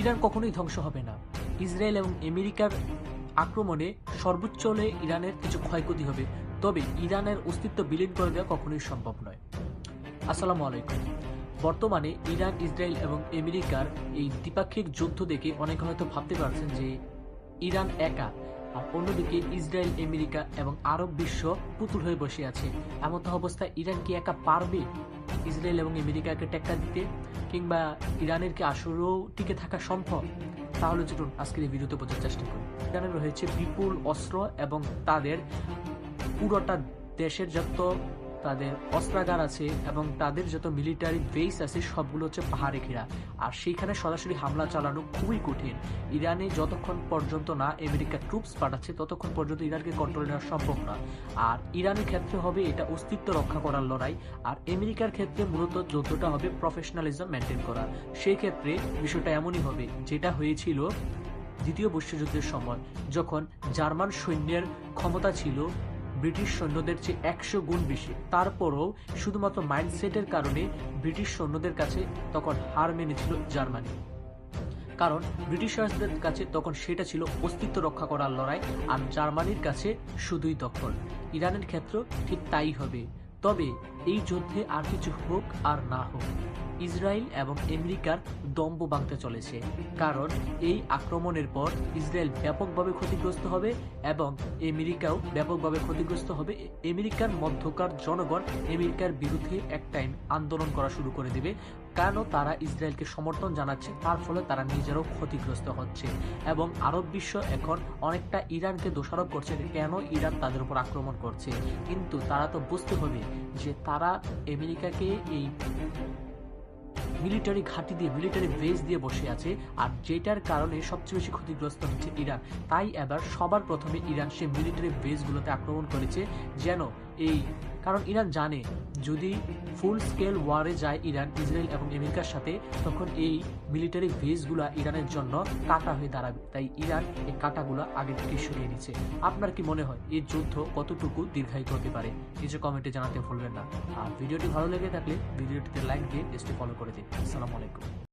Iran কখনোই ধ্বংস হবে না। ইসরায়েল এবং আমেরিকার আক্রমণে সর্বোচ্চ হলে ইরানের কিছু ক্ষয়ক্ষতি হবে, তবে ইরানের অস্তিত্ব বিলীন করে দেওয়া কখনোই সম্ভব নয়। আসসালামু আলাইকুম। বর্তমানে ইরান, ইসরায়েল এবং আমেরিকার এই দ্বিপাক্ষিক যুদ্ধ দেখে অনেকে হয়তো ভাবতে পারছেন যে ইরান একা, আর অন্যদিকে ইসরায়েল, আমেরিকা এবং আরব বিশ্ব পুতুল হয়ে বসে আছে। এমত অবস্থায় ইরান কি একা পারবে ইসরায়েল এবং আমেরিকাকে টেক্কা দিতে, কিংবা ইরানের কি আসলেও টিকে থাকা সম্ভব? তাহলে চলুন আজকের এই ভিডিওতে বোঝার চেষ্টা করি। ইরানের রয়েছে বিপুল অস্ত্র এবং তাদের পুরোটা দেশের যত তাদের অস্ত্রাগার আছে এবং তাদের যত মিলিটারি বেস আছে সবগুলো হচ্ছে পাহাড়ে ঘেরা, আর সেইখানে সরাসরি হামলা চালানো খুবই কঠিন। ইরানে যতক্ষণ পর্যন্ত না আমেরিকা ট্রুপস পাঠাচ্ছে ততক্ষণ পর্যন্ত ইরানকে কন্ট্রোল নেওয়া সম্ভব না। আর ইরানের ক্ষেত্রে হবে এটা অস্তিত্ব রক্ষা করার লড়াই, আর আমেরিকার ক্ষেত্রে মূলত যুদ্ধটা হবে প্রফেশনালিজম মেনটেন করা। সেই ক্ষেত্রে বিষয়টা এমনই হবে যেটা হয়েছিল দ্বিতীয় বিশ্বযুদ্ধের সময়, যখন জার্মান সৈন্যের ক্ষমতা ছিল ব্রিটিশ সৈন্যদের চেয়ে 100 গুণ বেশি। তারপরও শুধুমাত্র মাইন্ডসেটের কারণে ব্রিটিশ সৈন্যদের কাছে তখন হার মেনেছিল জার্মানি, কারণ ব্রিটিশারদের কাছে তখন সেটা ছিল অস্তিত্ব রক্ষা করার লড়াই, আর জার্মানির কাছে শুধুই দখল। ইরানের ক্ষেত্র ঠিক তাই হবে। তবে এই যুদ্ধে আর কিছু হোক আর না হোক, ইসরায়েল এবং আমেরিকার দম্ভ ভাঙতে চলেছে, কারণ এই আক্রমণের পর ইসরায়েল ব্যাপকভাবে ক্ষতিগ্রস্ত হবে এবং আমেরিকাও ব্যাপকভাবে ক্ষতিগ্রস্ত হবে। আমেরিকার মধ্যকার জনগণ আমেরিকার বিরুদ্ধে এক টাইম আন্দোলন করা শুরু করে দেবে, কেন তারা ইসরায়েলকে সমর্থন জানাচ্ছে, তার ফলে তারা নিজেরাও ক্ষতিগ্রস্ত হচ্ছে। এবং আরব বিশ্ব এখন অনেকটা ইরানকে দোষারোপ করছে কেন ইরান তাদের উপর আক্রমণ করছে, কিন্তু তারা তো বুঝতে হবে যে তারা আমেরিকাকে এই মিলিটারি ঘাঁটি দিয়ে, মিলিটারি বেস দিয়ে বসে আছে, আর যেটার কারণে সবচেয়ে বেশি ক্ষতিগ্রস্ত হচ্ছে ইরান। তাই এবার সবার প্রথমে ইরান সে মিলিটারি বেসগুলোতে আক্রমণ করেছে, যেন এই, কারণ ইরান জানে যদি ফুল স্কেল ওয়ারে যায় ইরান ইসরায়েল এবং আমেরিকার সাথে, তখন এই মিলিটারি বেসগুলো ইরানের জন্য কাঁটা হয়ে দাঁড়াবে। তাই ইরান এই কাঁটাগুলো আগে থেকে সরিয়ে নিচ্ছে। আপনার কি মনে হয় এই যুদ্ধ কতটুকু দীর্ঘায়িত হতে পারে? কিছু কমেন্টে জানাতে ভুলবেন না। আর ভিডিওটি ভালো লেগে থাকলে ভিডিওটিতে লাইক দিয়ে পেজটি ফলো করে দিন। আসসালামু আলাইকুম।